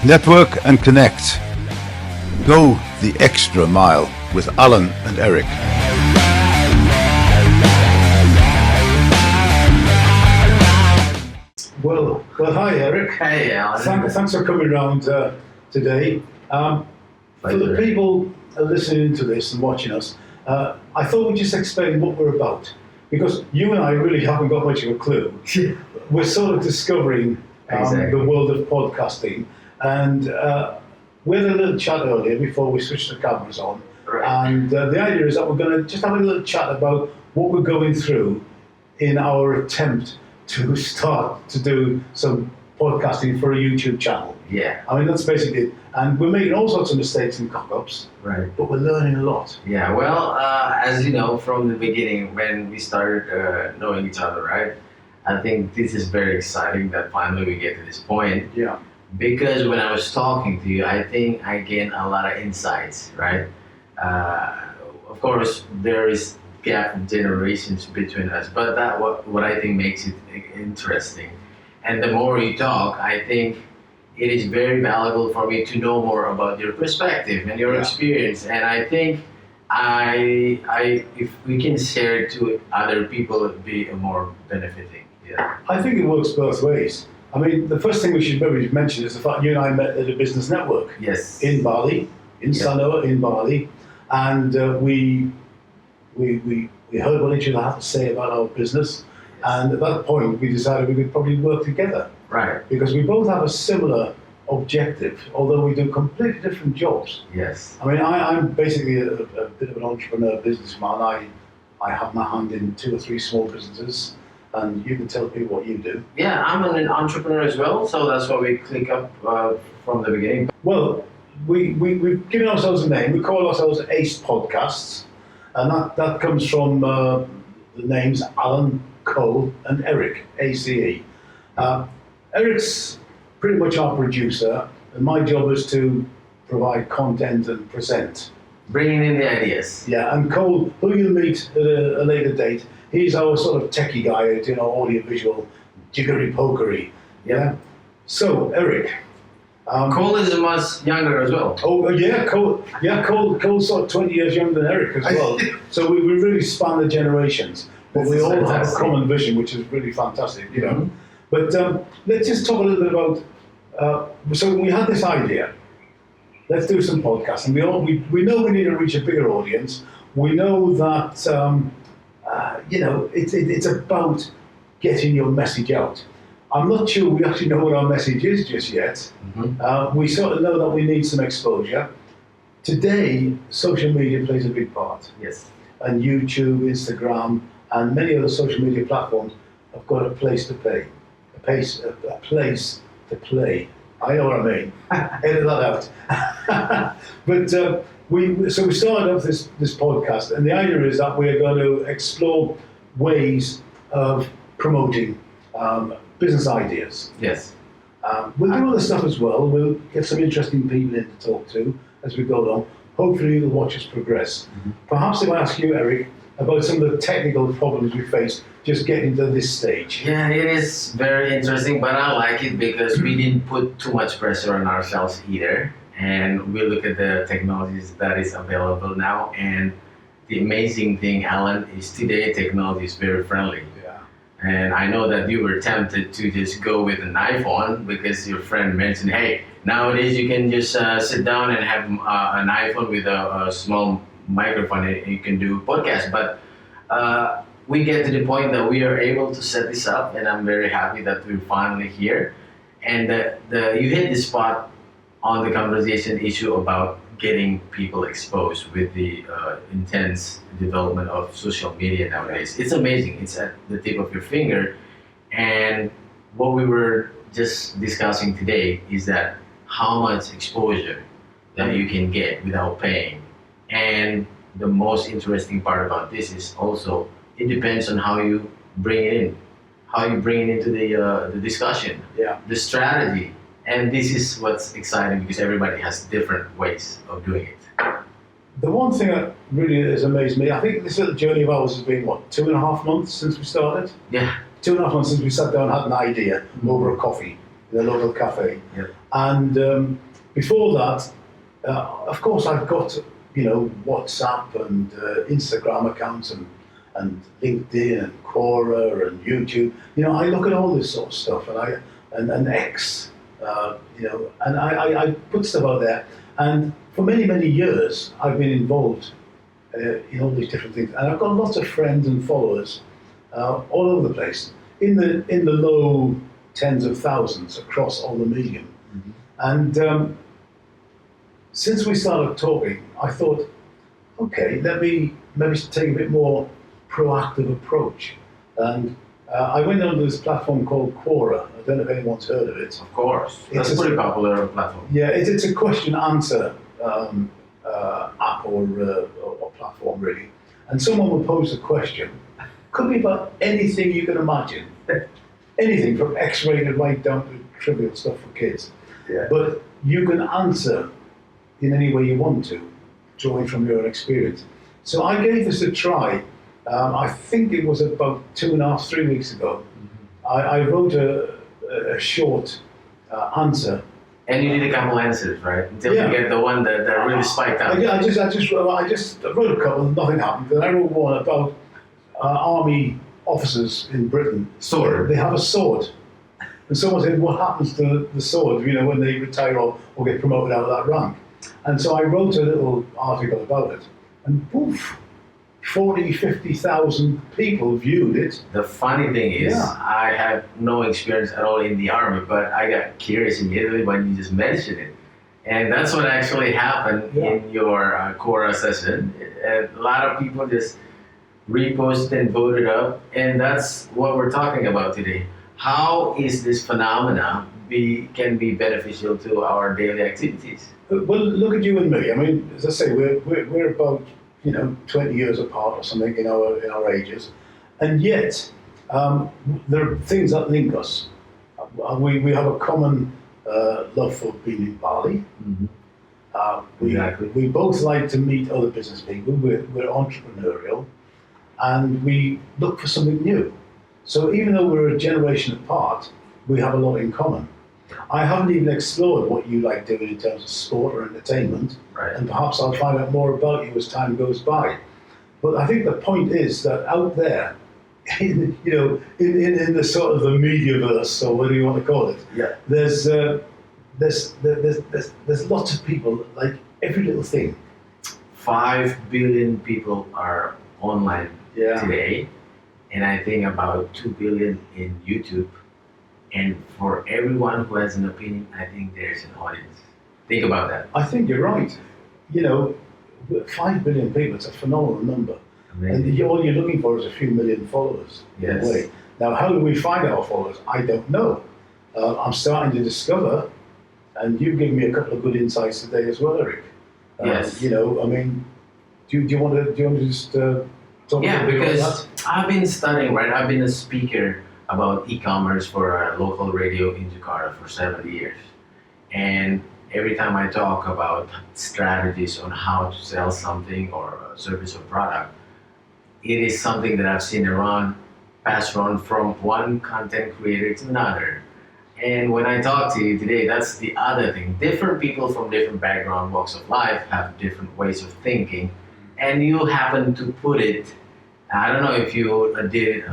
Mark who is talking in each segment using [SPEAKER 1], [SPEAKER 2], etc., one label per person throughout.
[SPEAKER 1] Network and connect. Go the extra mile with Alan and Erik.
[SPEAKER 2] Well, hi Erik.
[SPEAKER 3] Hey, Alan.
[SPEAKER 2] Thanks for coming around today. For the people listening to this and watching us, I thought we'd just explain what we're about, because you and I really haven't got much of a clue. We're sort of discovering the world of podcasting, and we had a little chat earlier before we switched the cameras on.
[SPEAKER 3] Right.
[SPEAKER 2] And the idea is that we're going to just have a little chat about what we're going through in our attempt to start to do some podcasting for a YouTube channel.
[SPEAKER 3] Yeah.
[SPEAKER 2] I mean, that's basically it. And we're making all sorts of mistakes and cock-ups,
[SPEAKER 3] Right.
[SPEAKER 2] but we're learning a lot.
[SPEAKER 3] Yeah, well, as you know, from the beginning, when we started knowing each other, right? I think this is very exciting that finally we get to this point.
[SPEAKER 2] Yeah.
[SPEAKER 3] Because when I was talking to you, I think I gained a lot of insights, right? Of course, there is gap of generations between us, but that what I think makes it interesting. And the more you talk, I think it is very valuable for me to know more about your perspective and your experience. And I think if we can share it to other people, it would be more benefiting. Yeah.
[SPEAKER 2] I think it works both ways. I mean, the first thing we should maybe mention is the fact you and I met at a business network.
[SPEAKER 3] Yes.
[SPEAKER 2] In Bali, in Sanoa, in Bali, and we heard what each other had to say about our business, and at that point we decided we could probably work together.
[SPEAKER 3] Right.
[SPEAKER 2] Because we both have a similar objective, although we do completely different jobs.
[SPEAKER 3] Yes.
[SPEAKER 2] I mean, I'm basically a bit of an entrepreneur businessman. I have my hand in 2 or 3 small businesses, and you can tell people what you do.
[SPEAKER 3] Yeah, I'm an entrepreneur as well, so that's why we click up from the beginning.
[SPEAKER 2] Well, we've given ourselves a name. We call ourselves Ace Podcasts, and that comes from the names Alan, Cole, and Erik, ACE. Erik's pretty much our producer, and my job is to provide content and present.
[SPEAKER 3] Bringing in the ideas.
[SPEAKER 2] Yeah, and Cole, who you'll meet at a later date, he's our sort of techie guy, audio-visual, jiggery-pokery. Yeah. So, Erik.
[SPEAKER 3] Cole is much younger as well.
[SPEAKER 2] Oh, yeah, Cole's sort of 20 years younger than Erik as well. So we really span the generations. But we all have a common vision, which is really fantastic,
[SPEAKER 3] Mm-hmm.
[SPEAKER 2] But let's just talk a little bit about, so we had this idea, let's do some podcasting. We know we need to reach a bigger audience. We know that, it's about getting your message out. I'm not sure we actually know what our message is just yet. Mm-hmm. We sort of know that we need some exposure. Today, social media plays a big part.
[SPEAKER 3] Yes. And
[SPEAKER 2] YouTube, Instagram, and many other social media platforms have got a place to play. A place to play. I know what I mean. Edit that out. But we started off this podcast, and the idea is that we are going to explore ways of promoting business ideas.
[SPEAKER 3] Yes.
[SPEAKER 2] We'll do other stuff as well. We'll get some interesting people in to talk to as we go along. Hopefully you'll watch us progress. Mm-hmm. Perhaps if I ask you, Erik, about some of the technical problems we face just getting to this stage.
[SPEAKER 3] Yeah, it is very interesting, but I like it because we didn't put too much pressure on ourselves either. And we look at the technologies that is available now. And the amazing thing, Alan, is today technology is very friendly.
[SPEAKER 2] Yeah.
[SPEAKER 3] And I know that you were tempted to just go with an iPhone because your friend mentioned, hey, nowadays you can just sit down and have an iPhone with a small microphone and you can do podcasts. But we get to the point that we are able to set this up, and I'm very happy that we're finally here. And you hit the spot on the conversation issue about getting people exposed with the intense development of social media nowadays. It's amazing. It's at the tip of your finger. And what we were just discussing today is that how much exposure that you can get without paying. And the most interesting part about this is also it depends on how you bring it in, how you bring it into the discussion, the strategy. And this is what's exciting because everybody has different ways of doing it.
[SPEAKER 2] The one thing that really has amazed me, I think this little journey of ours has been, 2.5 months since we started?
[SPEAKER 3] Yeah.
[SPEAKER 2] 2.5 months since we sat down and had an idea over a coffee. in a local cafe.
[SPEAKER 3] Yeah.
[SPEAKER 2] And before that, of course, I've got WhatsApp and Instagram accounts and LinkedIn and Quora and YouTube. I look at all this sort of stuff, and X, and I put stuff out there. And for many, many years, I've been involved in all these different things, and I've got lots of friends and followers all over the place, in the low tens of thousands across all the medium.
[SPEAKER 3] Mm-hmm.
[SPEAKER 2] And since we started talking, I thought, okay, let me maybe take a bit more proactive approach. And I went onto this platform called Quora. I don't know if anyone's heard of it.
[SPEAKER 3] Of course, it's a pretty popular platform.
[SPEAKER 2] Yeah, it's a question-answer app or platform, really. And someone will pose a question. Could be about anything you can imagine. Anything from X-rated right down to trivial stuff for kids.
[SPEAKER 3] Yeah.
[SPEAKER 2] But you can answer in any way you want to, drawing from your own experience. So I gave this a try. I think it was about 2.5, 3 weeks ago. Mm-hmm. I wrote a short answer.
[SPEAKER 3] And you did a couple answers, right? Until you get the one that really spiked out.
[SPEAKER 2] I just wrote a couple, nothing happened. Then I wrote one about army officers in Britain.
[SPEAKER 3] Sword.
[SPEAKER 2] They have a sword. And someone said, what happens to the sword, when they retire or get promoted out of that rank? And so I wrote a little article about it. And poof, 40, 50,000 people viewed it.
[SPEAKER 3] The funny thing is, I have no experience at all in the army, but I got curious immediately when you just mentioned it. And that's what actually happened in your Quora session. A lot of people just reposted and voted up, and that's what we're talking about today. How is this phenomena can be beneficial to our daily activities?
[SPEAKER 2] Well, look at you and me. I mean, as I say, we're about 20 years apart or something in our ages, and yet there are things that link us. We have a common love for being in Bali. Mm-hmm.
[SPEAKER 3] Exactly.
[SPEAKER 2] We both like to meet other business people. We're entrepreneurial, and we look for something new. So even though we're a generation apart, we have a lot in common. I haven't even explored what you like doing in terms of sport or entertainment,
[SPEAKER 3] right.
[SPEAKER 2] And perhaps I'll find out more about you as time goes by. But I think the point is that out there, in the sort of the mediaverse, or whatever you want to call it, there's lots of people that like every little thing.
[SPEAKER 3] 5 billion people are online today, and I think about 2 billion in YouTube. And for everyone who has an opinion, I think there's an audience. Think about that.
[SPEAKER 2] I think you're right. 5 billion people, it's a phenomenal number. Amazing. And all you're looking for is a few million followers.
[SPEAKER 3] Yes.
[SPEAKER 2] In a way. Now, how do we find our followers? I don't know. I'm starting to discover, and you've given me a couple of good insights today as well, Erik.
[SPEAKER 3] Yes.
[SPEAKER 2] I mean, do you want to just talk
[SPEAKER 3] a bit
[SPEAKER 2] about
[SPEAKER 3] because
[SPEAKER 2] that?
[SPEAKER 3] I've been studying, right? I've been a speaker about e-commerce for a local radio in Jakarta for 70 years. And every time I talk about strategies on how to sell something or a service or product, it is something that I've seen passed around from one content creator to another. And when I talk to you today, that's the other thing. Different people from different background, walks of life have different ways of thinking. And you happen to put it, I don't know if you did it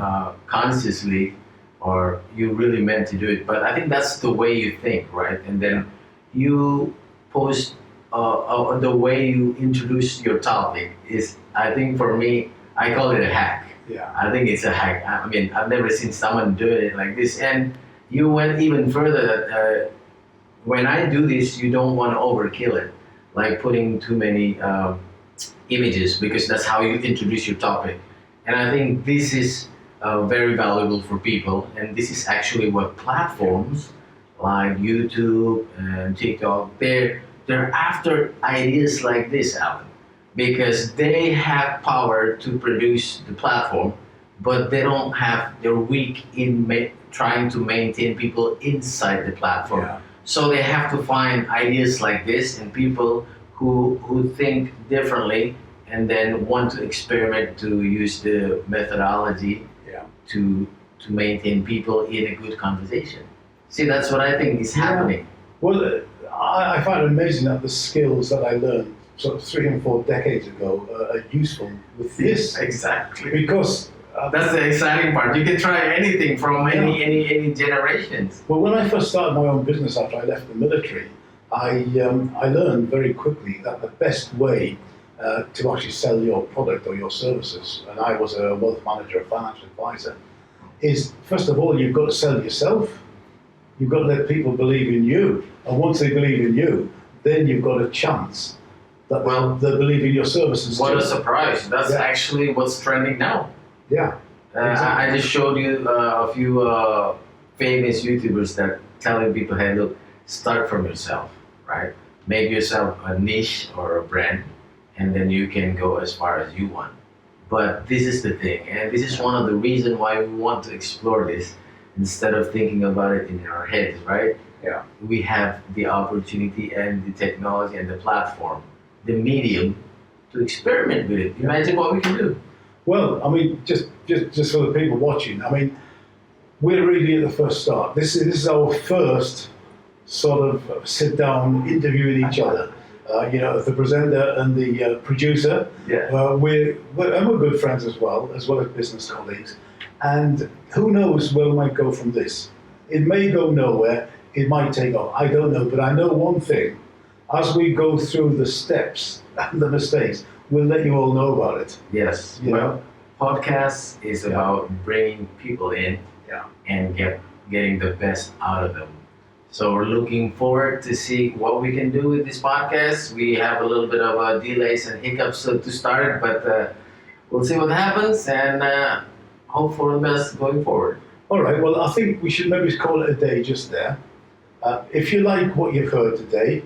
[SPEAKER 3] consciously, or you really meant to do it, but I think that's the way you think, right? And then you post the way you introduce your topic is, I think for me, I call it a hack.
[SPEAKER 2] Yeah.
[SPEAKER 3] I think it's a hack. I mean, I've never seen someone do it like this. And you went even further that when I do this, you don't want to overkill it, like putting too many images, because that's how you introduce your topic. And I think this is very valuable for people, and this is actually what platforms like YouTube and TikTok, they're after ideas like this, Alan, because they have power to produce the platform, but they're weak in trying to maintain people inside the platform.
[SPEAKER 2] Yeah.
[SPEAKER 3] So they have to find ideas like this and people who think differently and then want to experiment to use the methodology to maintain people in a good conversation. See, that's what I think is happening.
[SPEAKER 2] Well, I find it amazing that the skills that I learned sort of 3 and 4 decades ago are useful with this.
[SPEAKER 3] Exactly.
[SPEAKER 2] Because
[SPEAKER 3] That's the exciting part. You can try anything from any generations.
[SPEAKER 2] well, when I first started my own business after I left the military, I learned very quickly that the best way to actually sell your product or your services, and I was a wealth manager, a financial advisor, is first of all, you've got to sell yourself. You've got to let people believe in you. And once they believe in you, then you've got a chance that they'll believe in your services
[SPEAKER 3] What
[SPEAKER 2] too.
[SPEAKER 3] a surprise. That's actually what's trending now.
[SPEAKER 2] Yeah.
[SPEAKER 3] I just showed you a few famous YouTubers that telling people, hey, look, start from yourself, right? Make yourself a niche or a brand, and then you can go as far as you want. But this is the thing, and this is one of the reasons why we want to explore this instead of thinking about it in our heads, right?
[SPEAKER 2] Yeah.
[SPEAKER 3] We have the opportunity and the technology and the platform, the medium, to experiment with it. Imagine what we can do.
[SPEAKER 2] Well, I mean, just for the people watching, I mean, we're really at the first start. This is our first sort of sit down interviewing each other. You know, the presenter and the producer.
[SPEAKER 3] Yeah.
[SPEAKER 2] We're good friends as well as business colleagues. And who knows where we might go from this? It may go nowhere. It might take off. I don't know. But I know one thing. As we go through the steps and the mistakes, we'll let you all know about it.
[SPEAKER 3] Yes.
[SPEAKER 2] You
[SPEAKER 3] Well,
[SPEAKER 2] know?
[SPEAKER 3] podcast is about bringing people in and getting the best out of them. So we're looking forward to see what we can do with this podcast. We have a little bit of delays and hiccups to start it, but we'll see what happens and hope for the best going forward.
[SPEAKER 2] All right. Well, I think we should maybe call it a day just there. If you like what you've heard today,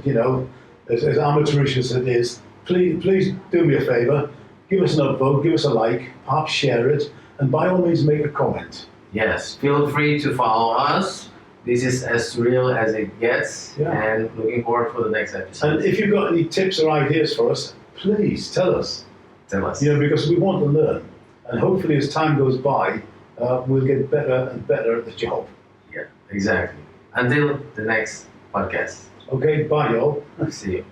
[SPEAKER 2] you know, as amateurish as it is, please do me a favour. Give us an upvote, give us a like, perhaps share it, and by all means make a comment.
[SPEAKER 3] Yes, feel free to follow us. This is as real as it gets, and looking forward for the next episode.
[SPEAKER 2] And if you've got any tips or ideas for us, please tell us.
[SPEAKER 3] Tell us.
[SPEAKER 2] You know, because we want to learn, and hopefully as time goes by, we'll get better and better at the job.
[SPEAKER 3] Yeah, exactly. Until the next podcast.
[SPEAKER 2] Okay, bye y'all.
[SPEAKER 3] See you.